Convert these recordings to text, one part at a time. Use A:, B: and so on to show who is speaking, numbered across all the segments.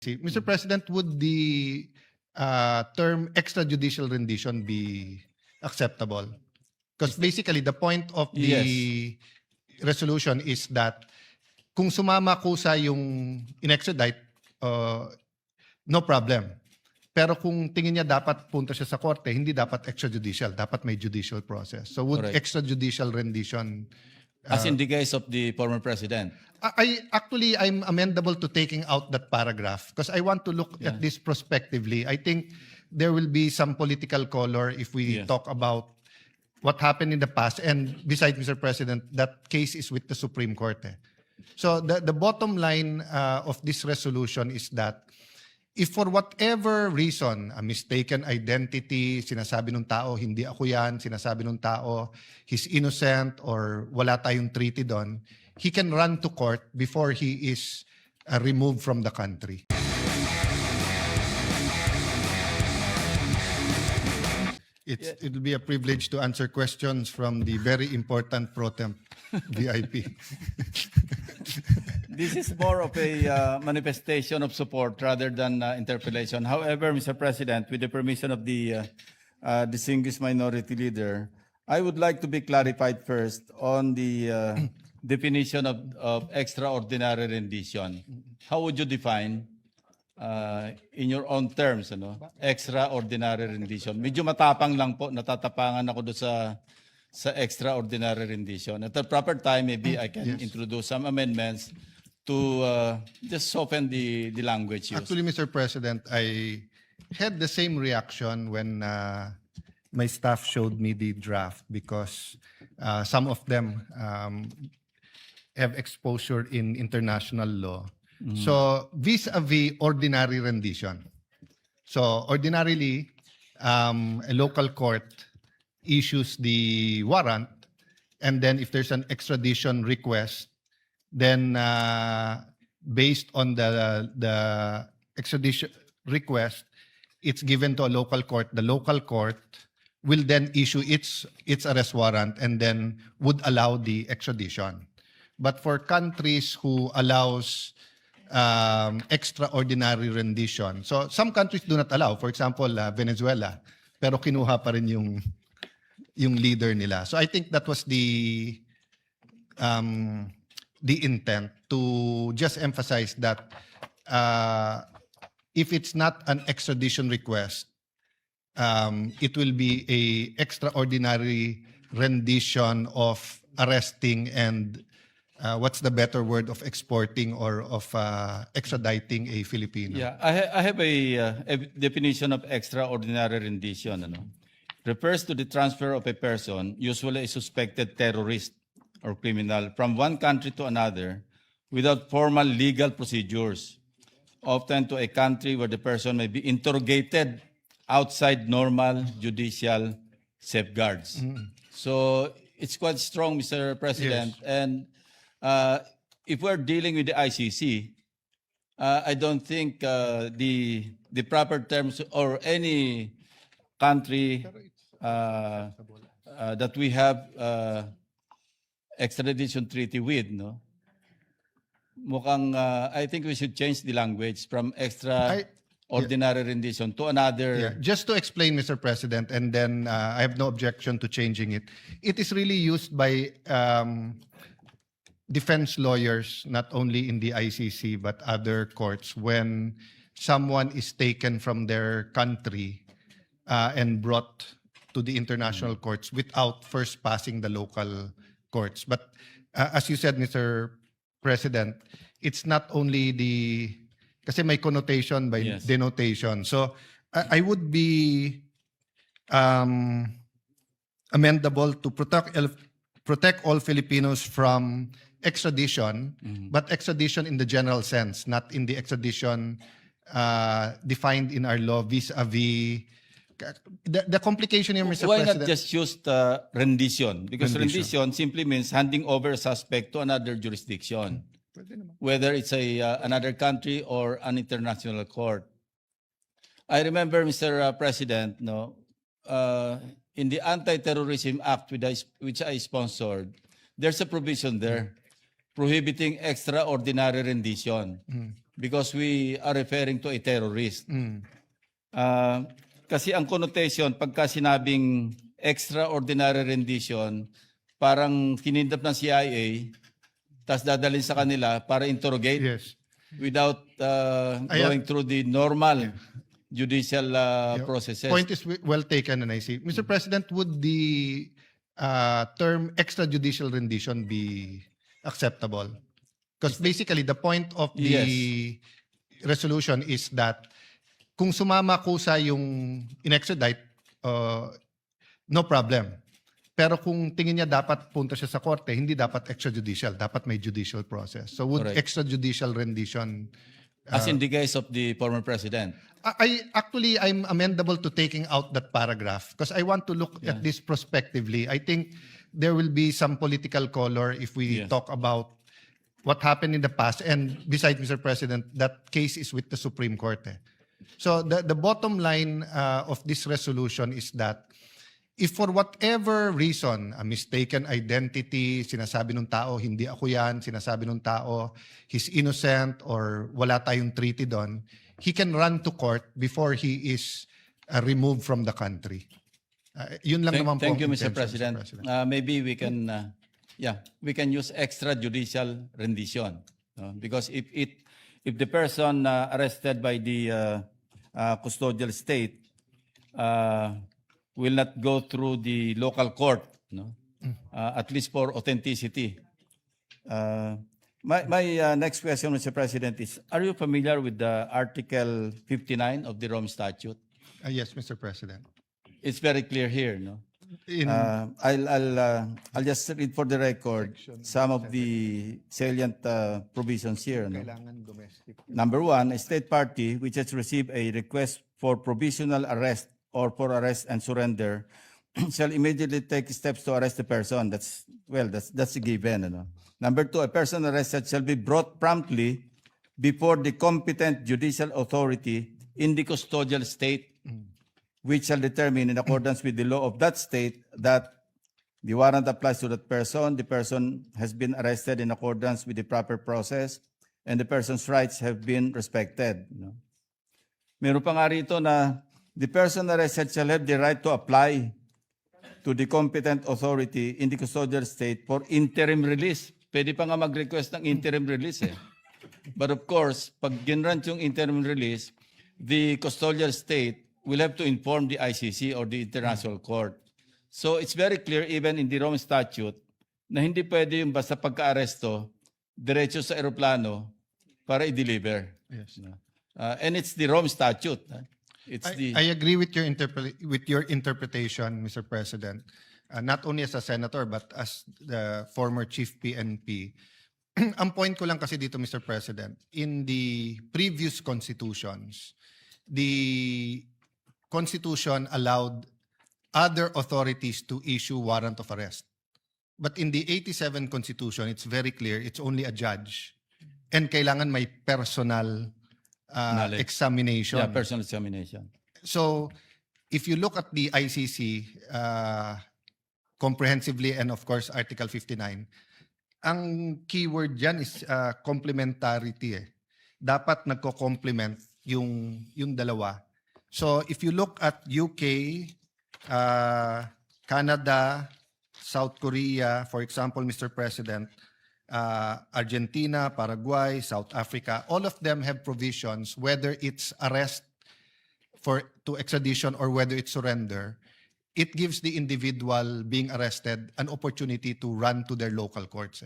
A: Mr. President, would the term extrajudicial rendition be acceptable? Because basically, the point of the resolution is that kung sumama kusa yung in-extradite, no problem. Pero kung tingin niya dapat punta siya sa korte, hindi dapat extrajudicial, dapat may judicial process. So would
B: Correct.
A: extrajudicial rendition...
B: As in the case of the former president.
A: I'm amendable to taking out that paragraph because I want to look at this prospectively. I think there will be some political color if we talk about what happened in the past. And besides, Mr. President, that case is with the Supreme Court. So the bottom line of this resolution is that if for whatever reason, a mistaken identity, sinasabi ng tao, hindi ako yan, sinasabi ng tao, he's innocent or wala tayong treaty doon, he can run to court before he is removed from the country. It'll be a privilege to answer questions from the very important pro temp VIP.
B: This is more of a manifestation of support rather than interpellation. However, Mr. President, with the permission of the distinguished minority leader, I would like to be clarified first on the definition of extraordinary rendition. How would you define, in your own terms, extraordinary rendition? Medyo matapang lang po, natatapangan ako doon sa extraordinary rendition. At the proper time, maybe I can introduce some amendments to just soften the language used.
A: Actually, Mr. President, I had the same reaction when my staff showed me the draft because some of them have exposure in international law. So vis-a-vis ordinary rendition. So ordinarily, a local court issues the warrant, and then if there's an extradition request, then based on the extradition request, it's given to a local court. The local court will then issue its arrest warrant and then would allow the extradition. But for countries who allows extraordinary rendition, so some countries do not allow, for example, Venezuela, pero kinuha pa rin yung leader nila. So I think that was the intent to just emphasize that if it's not an extradition request, it will be a extraordinary rendition of arresting and what's the better word of exporting or of extraditing a Filipino?
B: Yeah, I have a definition of extraordinary rendition. Refers to the transfer of a person, usually a suspected terrorist or criminal, from one country to another without formal legal procedures, often to a country where the person may be interrogated outside normal judicial safeguards. So it's quite strong, Mr. President.
A: Yes.
B: And if we're dealing with the ICC, I don't think the proper terms or any country that we have extradition treaty with, mukhang I think we should change the language from extraordinary rendition to another.
A: Yeah. Just to explain, Mr. President, and then I have no objection to changing it. It is really used by defense lawyers, not only in the ICC, but other courts, when someone is taken from their country and brought to the international courts without first passing the local courts. But as you said, Mr. President, it's not only kasi may connotation by denotation. So I would be amendable to protect all Filipinos from extradition, but extradition in the general sense, not in the extradition defined in our law vis-a-vis. The complication here, Mr.
B: Why
A: President.
B: not just use the rendition? Because rendition simply means handing over a suspect to another jurisdiction, whether it's another country or an international court. I remember, Mr. President, in the Anti-Terrorism Act which I sponsored, there's a provision there prohibiting extraordinary rendition. because we are referring to a terrorist. Kasi ang connotation, pagka sinabing extraordinary rendition, parang kinindap ng CIA, tas dadalhin sa kanila para interrogate
A: Yes.
B: without going through the normal judicial processes.
A: Point is well taken, and I see. Mr. President, would the term extrajudicial rendition be acceptable? Because basically, the point of the resolution is that kung sumama kusa yung in-extradite, no problem. Pero kung tingin niya dapat punta siya sa korte, hindi dapat extrajudicial, dapat may judicial process. So would
B: Correct.
A: extrajudicial rendition...
B: As in the case of the former president.
A: I'm amendable to taking out that paragraph because I want to look at this prospectively. I think there will be some political color if we talk about what happened in the past. And besides, Mr. President, that case is with the Supreme Court. So the bottom line of this resolution is that if for whatever reason, a mistaken identity, sinasabi ng tao, hindi ako yan, sinasabi ng tao, he's innocent or wala tayong treaty doon, he can run to court before he is removed from the country. Yun lang naman po.
B: Thank you,
A: ang
B: Mr.
A: intention,
B: President. Maybe we can, we can use extrajudicial rendition. Because if the person arrested by the custodial state will not go through the local court, at least for authenticity. My next question, Mr. President, is, are you familiar with the Article 59 of the Rome Statute?
A: Yes, Mr. President.
B: It's very clear here, I'll just read for the record some of the salient provisions here.
A: Kailangan domestic.
B: Number one, a state party which has received a request for provisional arrest or for arrest and surrender shall immediately take steps to arrest the person. That's a given. Number two, a person arrested shall be brought promptly before the competent judicial authority in the custodial state, which shall determine in accordance with the law of that state that the warrant applies to that person, the person has been arrested in accordance with the proper process, and the person's rights have been respected. Meron pa nga rito na the person arrested shall have the right to apply to the competent authority in the custodial state for interim release. Pwede pa nga mag-request ng interim release But of course, pag ginrant yung interim release, the custodial state will have to inform the ICC or the International Court. So it's very clear even in the Rome Statute na hindi pwede yung basta pagka-aresto, diretso sa aeroplano para i-deliver.
A: Yes.
B: And it's the Rome Statute.
A: I agree with your interpretation, Mr. President. Not only as a senator but as the former chief PNP. Ang point ko lang kasi dito, Mr. President, in the previous constitutions, the Constitution allowed other authorities to issue warrant of arrest. But in the 87 Constitution, it's very clear, it's only a judge. And kailangan may personal examination.
B: Yeah, personal examination.
A: So, if you look at the ICC comprehensively and of course Article 59, ang keyword dyan is complementarity. Dapat nagko-complement yung dalawa. So, if you look at UK, Canada, South Korea, for example, Mr. President, Argentina, Paraguay, South Africa, all of them have provisions, whether it's arrest to extradition or whether it's surrender, it gives the individual being arrested an opportunity to run to their local courts.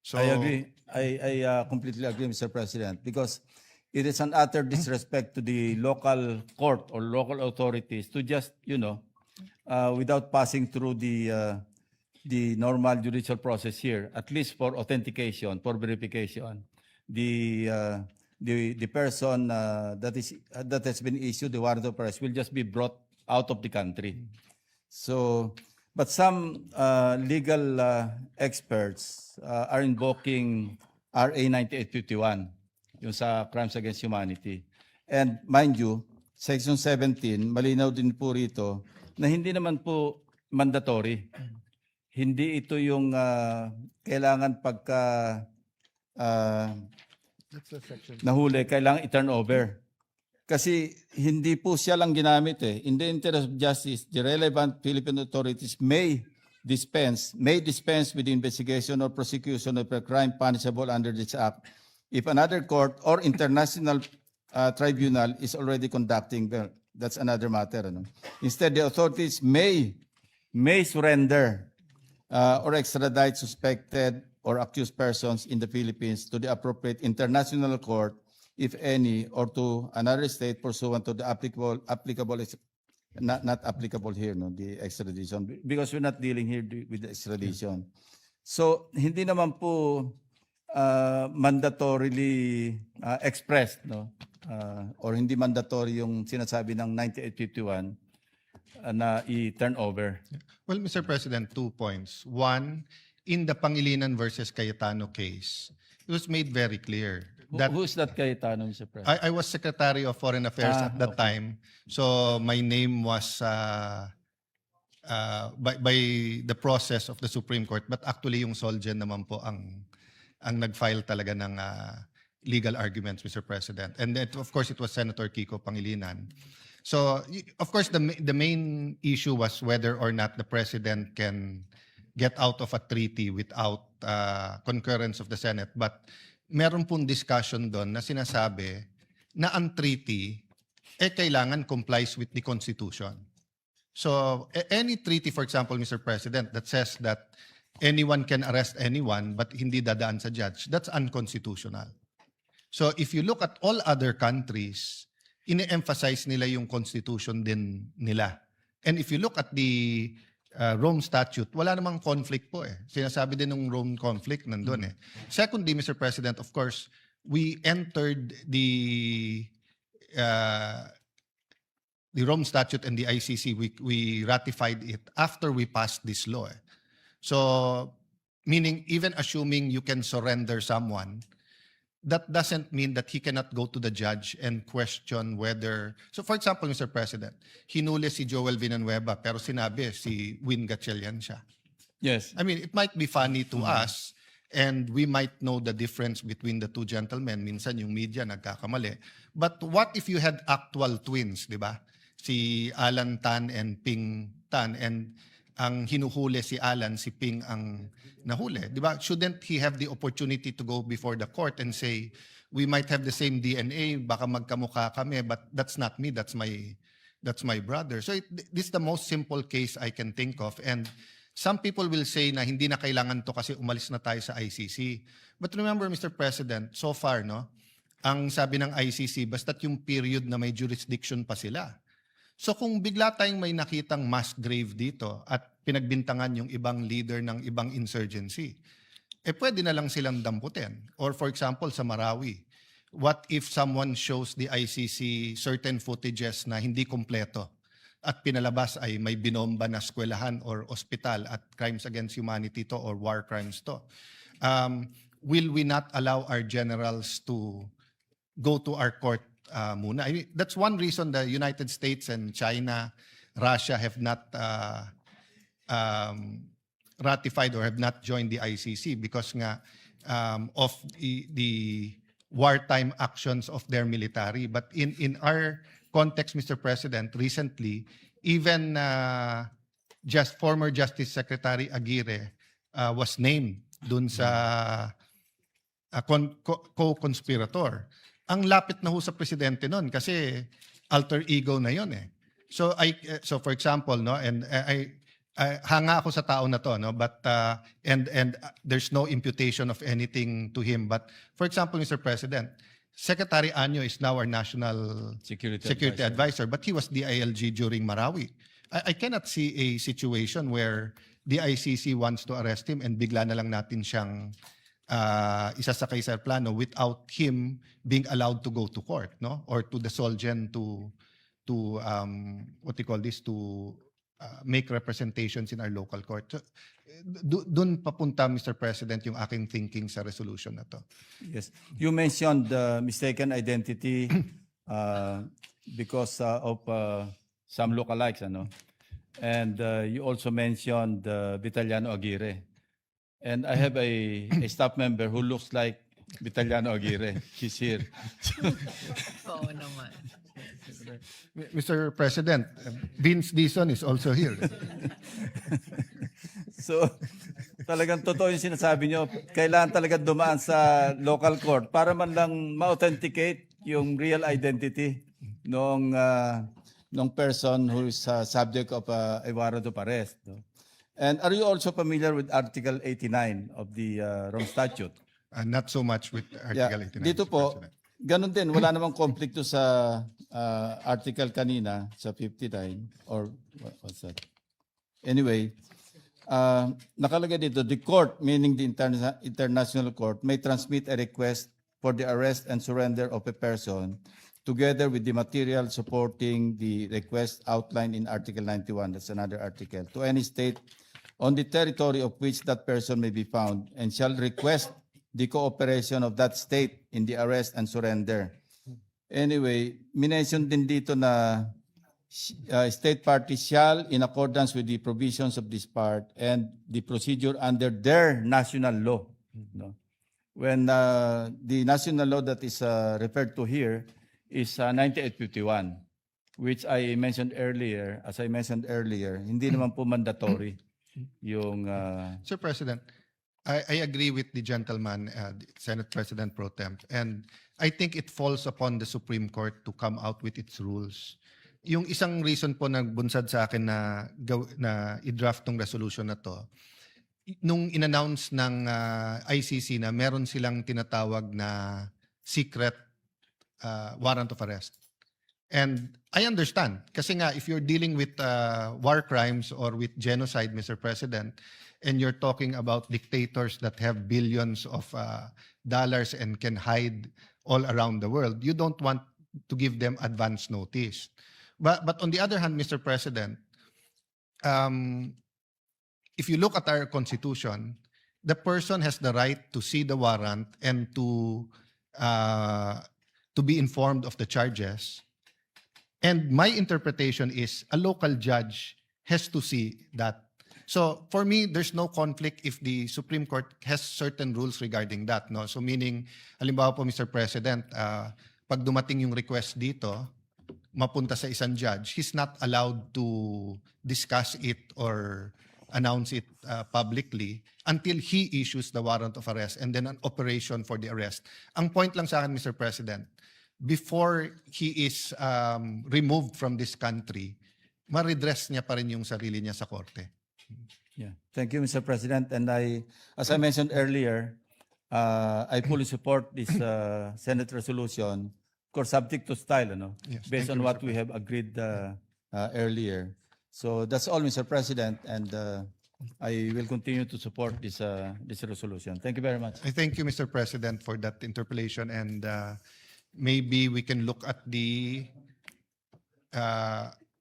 A: So,
B: I agree. I completely agree, Mr. President, because it is an utter disrespect to the local court or local authorities to just, without passing through the normal judicial process here, at least for authentication, for verification, the person that has been issued the warrant of arrest will just be brought out of the country. So, but some legal experts are invoking RA 9851, yung sa Crimes Against Humanity. And mind you, Section 17, malinaw din po rito na hindi naman po mandatory. Hindi ito yung kailangan pagka nahuli, kailangan i-turn over. Kasi hindi po siya lang ginamit eh. In the interest of justice, the relevant Philippine authorities may dispense with the investigation or prosecution of a crime punishable under this act if another court or international tribunal is already conducting the, that's another matter. Ano? Instead, the authorities may surrender or extradite suspected or accused persons in the Philippines to the appropriate international court, if any, or to another state pursuant to the applicable not applicable here, no, the extradition, because we're not dealing here with the extradition. So hindi naman po mandatorily expressed, no, or hindi mandatory yung sinasabi ng 9851 na i-turn over.
A: Well, Mr. President, 2 points. One, in the Pangilinan versus Cayetano case, it was made very clear that
B: Who's that Cayetano, Mr. President?
A: I was Secretary of Foreign Affairs at that time, so my name was by the process of the Supreme Court, but actually yung Solgen naman po ang nag-file talaga ng legal arguments, Mr. President. And of course, it was Senator Kiko Pangilinan. So, of course, the main issue was whether or not the President can get out of a treaty without concurrence of the Senate. But meron pong discussion doon na sinasabi na ang treaty kailangan complies with the Constitution. So any treaty, for example, Mr. President, that says that anyone can arrest anyone but hindi dadaan sa judge, that's unconstitutional. So if you look at all other countries, ine-emphasize nila yung Constitution din nila. And if you look at the Rome Statute, wala namang conflict po eh. Sinasabi din ng Rome conflict nandun eh. Secondly, Mr. President, of course, we entered the Rome Statute and the ICC, we ratified it after we passed this law eh. So, meaning even assuming you can surrender someone, that doesn't mean that he cannot go to the judge and question whether... So for example, Mr. President, hinuli si Joel Villanueva pero sinabi si Win Gatchalian siya.
B: Yes.
A: I mean, it might be funny to us and we might know the difference between the two gentlemen. Minsan yung media nagkakamali. But what if you had actual twins, di ba? Si Alan Tan and Ping Tan, and ang hinuhuli si Alan, si Ping ang nahuli. Di ba? Shouldn't he have the opportunity to go before the court and say, we might have the same DNA, baka magkamukha kami, but that's not me, that's my brother. So this is the most simple case I can think of. And some people will say na hindi na kailangan to kasi umalis na tayo sa ICC. But remember, Mr. President, so far, no, ang sabi ng ICC, basta't yung period na may jurisdiction pa sila. So kung bigla tayong may nakitang mass grave dito at pinagbintangan yung ibang leader ng ibang insurgency, pwede na lang silang damputin. Or for example, sa Marawi, what if someone shows the ICC certain footages na hindi kompleto at pinalabas ay may binomba na eskwelahan or ospital at crimes against humanity to or war crimes to? Will we not allow our generals to go to our court muna? I mean, that's one reason the United States and China, Russia have not ratified or have not joined the ICC because nga of the wartime actions of their military. But in our context, Mr. President, recently, even just former Justice Secretary Aguirre was named dun sa co-conspirator. Ang lapit na ho sa presidente noon kasi alter ego na yon eh. So for example, no, and I hanga ako sa tao na to, no, but and there's no imputation of anything to him, but for example, Mr. President, Secretary Anyo is now our national security advisor, but he was the ILG during Marawi. I cannot see a situation where the ICC wants to arrest him and bigla na lang natin siyang isasakay sa plano without him being allowed to go to court, no, or to the Solgen to what you call this, to make representations in our local court. So, dun papunta, Mr. President, yung aking thinking sa resolution na to.
B: Yes. You mentioned mistaken identity because of some lookalikes, ano? And you also mentioned Vitaliano Aguirre. And I have a staff member who looks like Vitaliano Aguirre. She's here.
C: Oo naman.
A: Mr. President, Vince Dizon is also here.
B: So, talagang totoo yung sinasabi nyo. Kailangan talaga dumaan sa local court para man lang ma-authenticate yung real identity ng person who is subject of a warrant of arrest. No? And are you also familiar with Article 89 of the Rome Statute?
A: Not so much with Article 89.
B: Dito
A: Mr.
B: po,
A: President.
B: ganun din. Wala namang conflict to sa article kanina, sa 59, or what's that? Anyway, nakalagay dito, the court, meaning the international court, may transmit a request for the arrest and surrender of a person together with the material supporting the request outlined in Article 91, that's another article, to any state on the territory of which that person may be found, and shall request the cooperation of that state in the arrest and surrender. Anyway, minention din dito na state parties shall, in accordance with the provisions of this part and the procedure under their national law. No? When the national law that is referred to here is 9851, which I mentioned earlier, as I mentioned earlier, hindi naman po mandatory yung...
A: Sir President, I agree with the gentleman, Senate President Pro Tem, and I think it falls upon the Supreme Court to come out with its rules. Yung isang reason po nagbunsad sa akin na i-draft tong resolution na to, nung in-announce ng ICC na meron silang tinatawag na secret warrant of arrest. And I understand, kasi nga if you're dealing with war crimes or with genocide, Mr. President, and you're talking about dictators that have billions of dollars and can hide all around the world, you don't want to give them advance notice. But on the other hand, Mr. President, if you look at our Constitution, the person has the right to see the warrant and to be informed of the charges. And my interpretation is a local judge has to see that. So for me, there's no conflict if the Supreme Court has certain rules regarding that. No? So meaning, halimbawa po, Mr. President, pag dumating yung request dito, mapunta sa isang judge, he's not allowed to discuss it or announce it publicly until he issues the warrant of arrest and then an operation for the arrest. Ang point lang sa akin, Mr. President, before he is removed from this country, ma-redress niya pa rin yung sarili niya sa korte.
B: Yeah. Thank you, Mr. President. And as I mentioned earlier, I fully support this Senate resolution, of course, subject to style,
A: Yes,
B: based
A: thank
B: on
A: you,
B: what
A: Mr.
B: we have agreed earlier. So that's all, Mr. President, and I will continue to support this resolution. Thank you very much.
A: I thank you, Mr. President, for that interpellation, and maybe we can look at the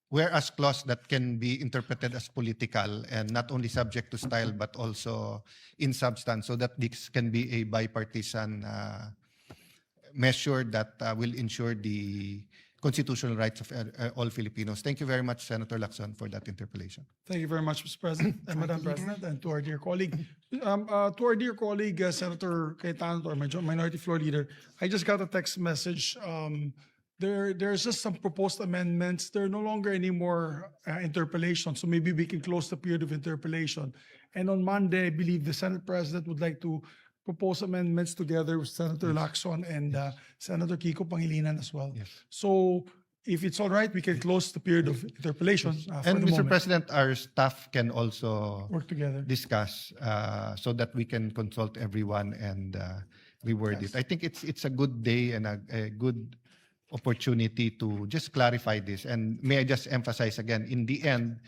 A: whereas clause that can be interpreted as political and not only subject to style but also in substance, so that this can be a bipartisan measure that will ensure the constitutional rights of all Filipinos. Thank you very much, Senator Lacson, for that interpellation.
D: Thank you very much, Mr. President and Madam President, and to our dear colleague. Senator Cayetano, our Minority Floor Leader, I just got a text message. There's just some proposed amendments. There are no longer any more interpellations, so maybe we can close the period of interpellation. And on Monday, I believe the Senate President would like to propose amendments together with Senator Lacson and Senator Kiko Pangilinan as well.
A: Yes.
D: So if it's all right, we can close the period of interpellation for
A: And
D: the
A: Mr.
D: moment.
A: President, our staff can also
D: Work together.
A: discuss so that we can consult everyone and reword it. I think it's a good day and a good opportunity to just clarify this. And may I just emphasize again, in the end,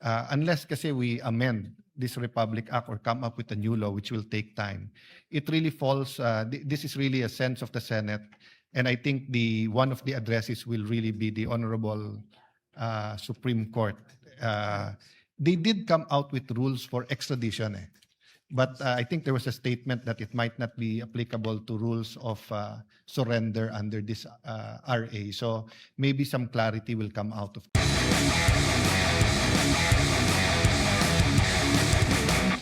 A: unless kasi we amend this Republic Act or come up with a new law, which will take time, it really falls, this is really a sense of the Senate. And I think one of the addresses will really be the Honorable Supreme Court. They did come out with rules for extradition. But I think there was a statement that it might not be applicable to rules of surrender under this RA. So maybe some clarity will come out of